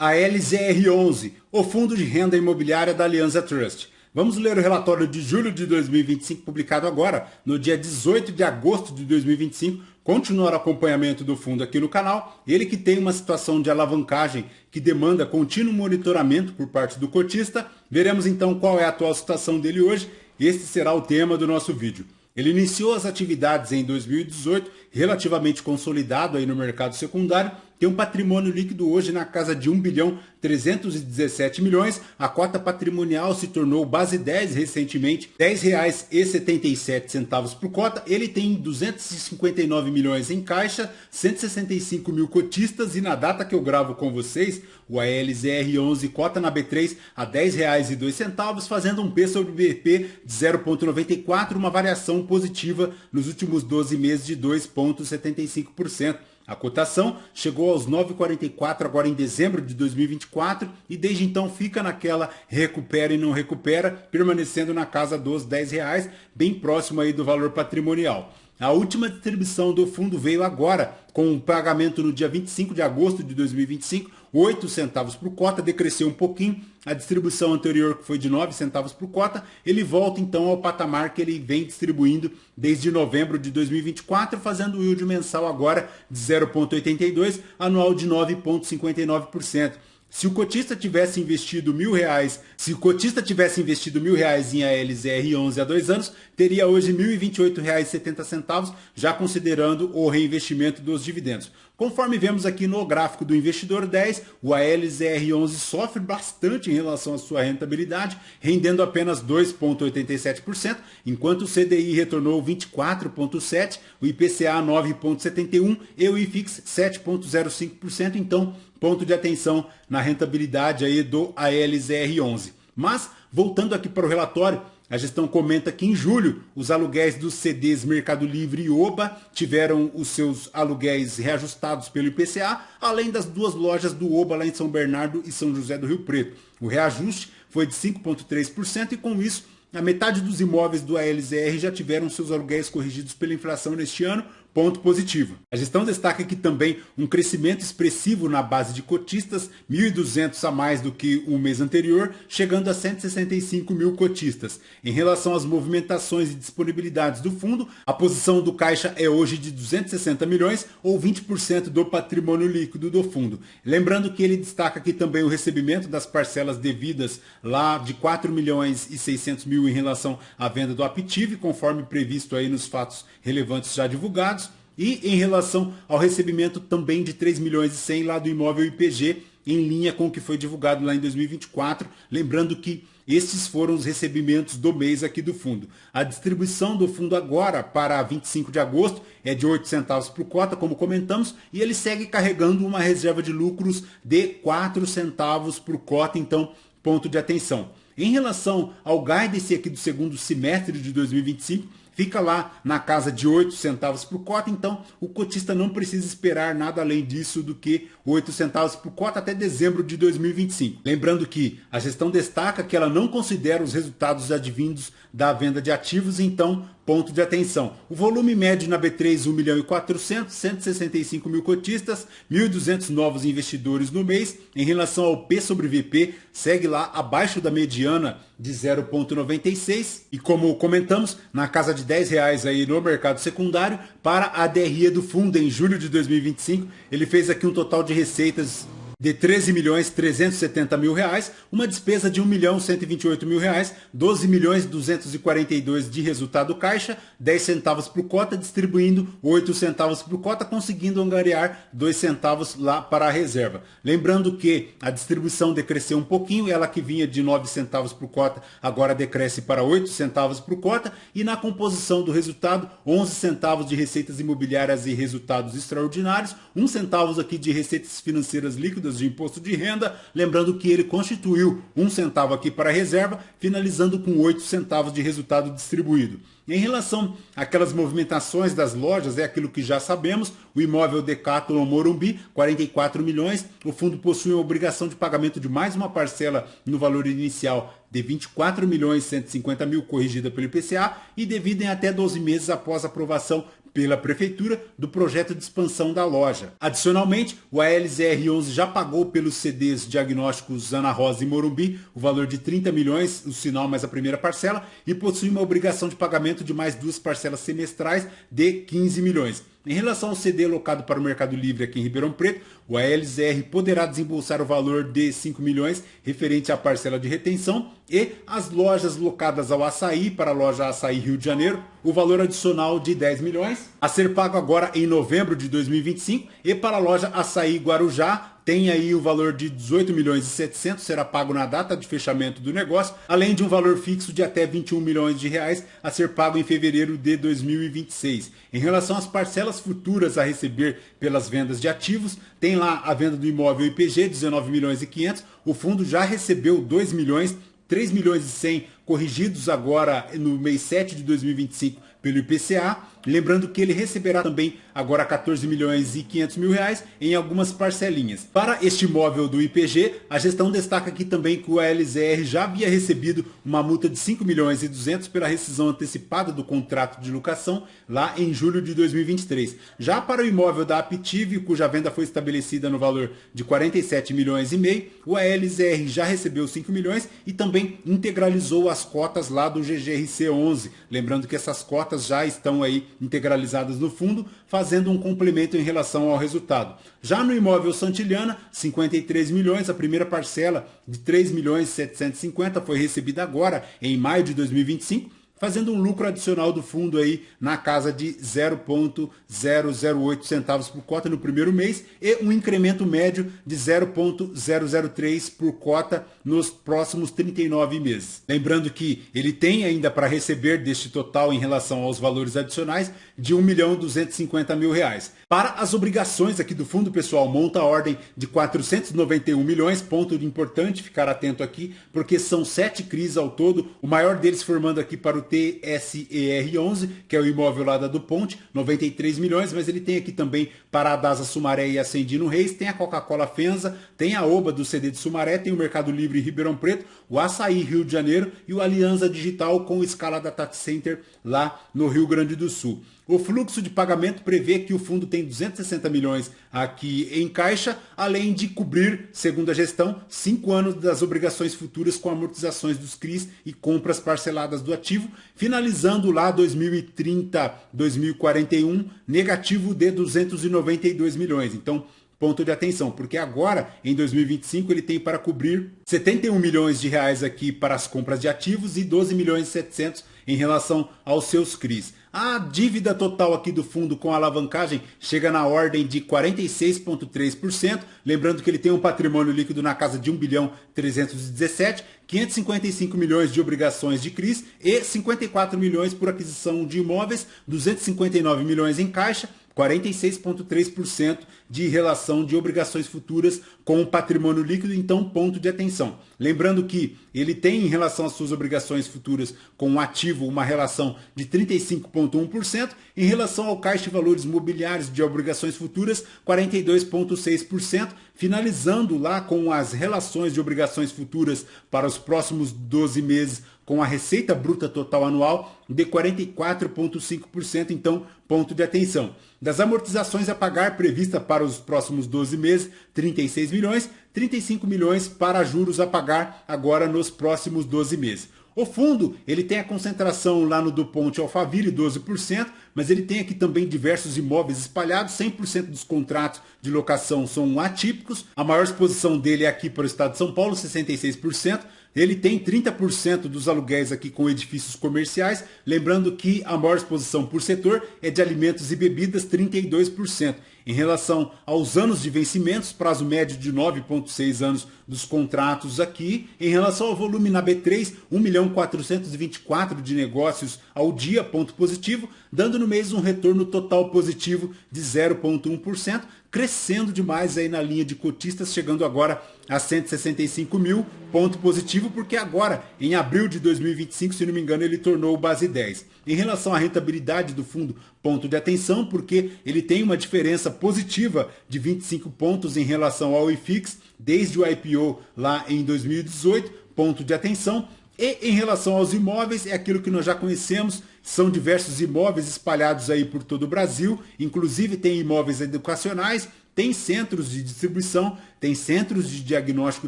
A LZR11, o Fundo de Renda Imobiliária da Alianza Trust. Vamos ler o relatório de julho de 2025, publicado agora, no dia 18 de agosto de 2025. Continuar o acompanhamento do fundo aqui no canal. Ele que tem uma situação de alavancagem que demanda contínuo monitoramento por parte do cotista. Veremos então qual é a atual situação dele hoje. Este será o tema do nosso vídeo. Ele iniciou as atividades em 2018, relativamente consolidado aí no mercado secundário, tem um patrimônio líquido hoje na casa de 1 bilhão 317 milhões, a cota patrimonial se tornou base 10 recentemente, R$ 10,77 por cota, ele tem 259 milhões em caixa, 165 mil cotistas e na data que eu gravo com vocês, o ALZR11 cota na B3 a R$ 10,02, fazendo um P sobre BP de 0,94, uma variação positiva nos últimos 12 meses de 2,75%. A cotação chegou aos 9,44 agora em dezembro de 2024 e desde então fica naquela recupera e não recupera, permanecendo na casa dos R$ 10, bem próximo aí do valor patrimonial. A última distribuição do fundo veio agora, com um pagamento no dia 25 de agosto de 2025, 8 centavos por cota, decresceu um pouquinho. A distribuição anterior, que foi de 9 centavos por cota, ele volta então ao patamar que ele vem distribuindo desde novembro de 2024, fazendo o yield mensal agora de 0,82, anual de 9,59%. Se o cotista tivesse investido R$ 1.000 em ALZR11 há 2 anos, teria hoje R$ 1.028,70, já considerando o reinvestimento dos dividendos. Conforme vemos aqui no gráfico do investidor 10, o ALZR11 sofre bastante em relação à sua rentabilidade, rendendo apenas 2,87%, enquanto o CDI retornou 24,7%, o IPCA 9,71% e o IFIX 7,05%. Então, ponto de atenção na rentabilidade aí do ALZR11. Mas, voltando aqui para o relatório, a gestão comenta que em julho os aluguéis dos CDs Mercado Livre e Oba tiveram os seus aluguéis reajustados pelo IPCA, além das 2 lojas do Oba lá em São Bernardo e São José do Rio Preto. O reajuste foi de 5,3% e com isso a metade dos imóveis do ALZR já tiveram seus aluguéis corrigidos pela inflação neste ano, ponto positivo. A gestão destaca aqui também um crescimento expressivo na base de cotistas, 1.200 a mais do que o mês anterior, chegando a 165 mil cotistas. Em relação às movimentações e disponibilidades do fundo, a posição do caixa é hoje de 260 milhões ou 20% do patrimônio líquido do fundo. Lembrando que ele destaca aqui também o recebimento das parcelas devidas lá de 4 milhões e 600 mil em relação à venda do Aptiv, conforme previsto aí nos fatos relevantes já divulgados. E em relação ao recebimento também de 3 milhões e 100 lá do imóvel IPG, em linha com o que foi divulgado lá em 2024, lembrando que estes foram os recebimentos do mês aqui do fundo. A distribuição do fundo agora para 25 de agosto é de 8 centavos por cota, como comentamos, e ele segue carregando uma reserva de lucros de 4 centavos por cota, então ponto de atenção. Em relação ao guidance aqui do segundo semestre de 2025, fica lá na casa de 8 centavos por cota, então o cotista não precisa esperar nada além disso do que 8 centavos por cota até dezembro de 2025. Lembrando que a gestão destaca que ela não considera os resultados advindos da venda de ativos, então ponto de atenção. O volume médio na B3, 1 milhão e 400, 165 mil cotistas, 1.200 novos investidores no mês. Em relação ao P sobre VP, segue lá abaixo da mediana de 0,96 e como comentamos, na casa de R$ 10 aí no mercado secundário. Para a DRE do fundo em julho de 2025, ele fez aqui um total de receitas de R$ 13.370.000, uma despesa de R$ 1.128.000, 12.242 de resultado caixa, 10 centavos por cota, distribuindo 8 centavos por cota, conseguindo angariar 2 centavos lá para a reserva. Lembrando que a distribuição decresceu um pouquinho, ela que vinha de 9 centavos por cota, agora decresce para 8 centavos por cota, e na composição do resultado, 11 centavos de receitas imobiliárias e resultados extraordinários, 1 centavo aqui de receitas financeiras líquidas de imposto de renda, lembrando que ele constituiu 1 centavo aqui para a reserva, finalizando com 8 centavos de resultado distribuído. Em relação àquelas movimentações das lojas, é aquilo que já sabemos, o imóvel Decathlon Morumbi, 44 milhões, o fundo possui a obrigação de pagamento de mais uma parcela no valor inicial de 24 milhões 150 mil corrigida pelo IPCA e devido em até 12 meses após aprovação pela Prefeitura do projeto de expansão da loja. Adicionalmente, o ALZR11 já pagou pelos CDs diagnósticos Ana Rosa e Morumbi o valor de 30 milhões, o sinal mais a primeira parcela, e possui uma obrigação de pagamento de mais 2 parcelas semestrais de 15 milhões. Em relação ao CD locado para o Mercado Livre aqui em Ribeirão Preto, o ALZR poderá desembolsar o valor de 5 milhões referente à parcela de retenção, e as lojas locadas ao Açaí, para a loja Açaí Rio de Janeiro, o valor adicional de 10 milhões, a ser pago agora em novembro de 2025, e para a loja Açaí Guarujá, tem aí o valor de 18 milhões e 700, será pago na data de fechamento do negócio, além de um valor fixo de até 21 milhões de reais a ser pago em fevereiro de 2026. Em relação às parcelas futuras a receber pelas vendas de ativos, tem lá a venda do imóvel IPG, 19 milhões e 500, o fundo já recebeu 2 milhões, 3 milhões e 100 corrigidos agora no mês 7 de 2025 pelo IPCA, lembrando que ele receberá também agora 14 milhões e 500 mil reais em algumas parcelinhas. Para este imóvel do IPG, a gestão destaca aqui também que o ALZR já havia recebido uma multa de 5 milhões e 200 pela rescisão antecipada do contrato de locação lá em julho de 2023. Já para o imóvel da Aptiv, cuja venda foi estabelecida no valor de 47 milhões e meio, o ALZR já recebeu 5 milhões e também integralizou as cotas lá do GGRC11, lembrando que essas cotas já estão aí integralizadas no fundo, fazendo um complemento em relação ao resultado. Já no imóvel Santillana, 53 milhões, a primeira parcela de 3 milhões e 750 foi recebida agora em maio de 2025, fazendo um lucro adicional do fundo aí na casa de 0,008 centavos por cota no primeiro mês e um incremento médio de 0,003 por cota nos próximos 39 meses. Lembrando que ele tem ainda para receber deste total em relação aos valores adicionais de R$ 1.250.000. Para as obrigações aqui do fundo, pessoal, monta a ordem de 491 milhões, ponto importante ficar atento aqui, porque são 7 CRIs ao todo, o maior deles formando aqui para o TSER11, que é o imóvel lá da do Ponte, 93 milhões, mas ele tem aqui também para a Dasa Sumaré e Ascendino Reis, tem a Coca-Cola Fenza, tem a Oba do CD de Sumaré, tem o Mercado Livre Ribeirão Preto, o Açaí Rio de Janeiro e o Aliança Digital com escala Data Center lá no Rio Grande do Sul. O fluxo de pagamento prevê que o fundo tem 260 milhões aqui em caixa, além de cobrir, segundo a gestão, 5 anos das obrigações futuras com amortizações dos CRIs e compras parceladas do ativo, finalizando lá 2030-2041 negativo de 292 milhões. Então, ponto de atenção, porque agora, em 2025, ele tem para cobrir 71 milhões de reais aqui para as compras de ativos e 12 milhões e 700 em relação aos seus CRIs. A dívida total aqui do fundo com alavancagem chega na ordem de 46,3%, lembrando que ele tem um patrimônio líquido na casa de 1 bilhão 317, 555 milhões de obrigações de CRIs e 54 milhões por aquisição de imóveis, 259 milhões em caixa, 46,3% de relação de obrigações futuras com patrimônio líquido, então ponto de atenção. Lembrando que ele tem em relação às suas obrigações futuras com um ativo uma relação de 35,1%, em relação ao caixa de valores mobiliários de obrigações futuras 42,6%, finalizando lá com as relações de obrigações futuras para os próximos 12 meses com a receita bruta total anual de 44,5%, então ponto de atenção. Das amortizações a pagar prevista para os próximos 12 meses, 36 milhões, 35 milhões para juros a pagar agora nos próximos 12 meses. O fundo, ele tem a concentração lá no do Ponte Alphaville, 12%, mas ele tem aqui também diversos imóveis espalhados, 100% dos contratos de locação são atípicos, a maior exposição dele é aqui para o estado de São Paulo, 66%, ele tem 30% dos aluguéis aqui com edifícios comerciais, lembrando que a maior exposição por setor é de alimentos e bebidas, 32%. Em relação aos anos de vencimentos, prazo médio de 9,6 anos dos contratos aqui. Em relação ao volume na B3, 1.424.000 de negócios ao dia, ponto positivo, dando no mês um retorno total positivo de 0,1%, crescendo demais aí na linha de cotistas, chegando agora a 165 mil, ponto positivo, porque agora, em abril de 2025, se não me engano, ele tornou base 10. Em relação à rentabilidade do fundo, ponto de atenção, porque ele tem uma diferença positiva de 25 pontos em relação ao IFIX, desde o IPO lá em 2018, ponto de atenção. E em relação aos imóveis, é aquilo que nós já conhecemos, são diversos imóveis espalhados aí por todo o Brasil, inclusive tem imóveis educacionais, tem centros de distribuição, tem centros de diagnóstico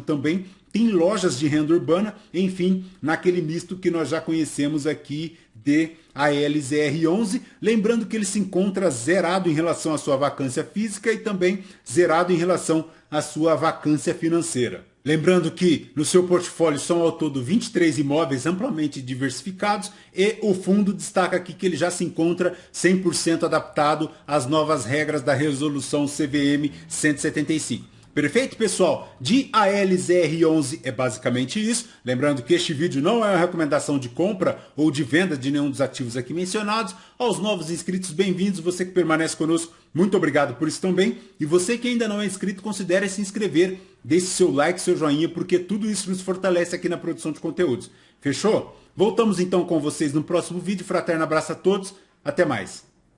também, tem lojas de renda urbana, enfim, naquele misto que nós já conhecemos aqui de ALZR11, lembrando que ele se encontra zerado em relação à sua vacância física e também zerado em relação à sua vacância financeira. Lembrando que no seu portfólio são ao todo 23 imóveis amplamente diversificados e o fundo destaca aqui que ele já se encontra 100% adaptado às novas regras da resolução CVM 175. Perfeito, pessoal? De ALZR11 é basicamente isso. Lembrando que este vídeo não é uma recomendação de compra ou de venda de nenhum dos ativos aqui mencionados. Aos novos inscritos, bem-vindos. Você que permanece conosco, muito obrigado por isso também. E você que ainda não é inscrito, considere se inscrever. Deixe seu like, seu joinha, porque tudo isso nos fortalece aqui na produção de conteúdos. Fechou? Voltamos então com vocês no próximo vídeo. Fraterno abraço a todos. Até mais.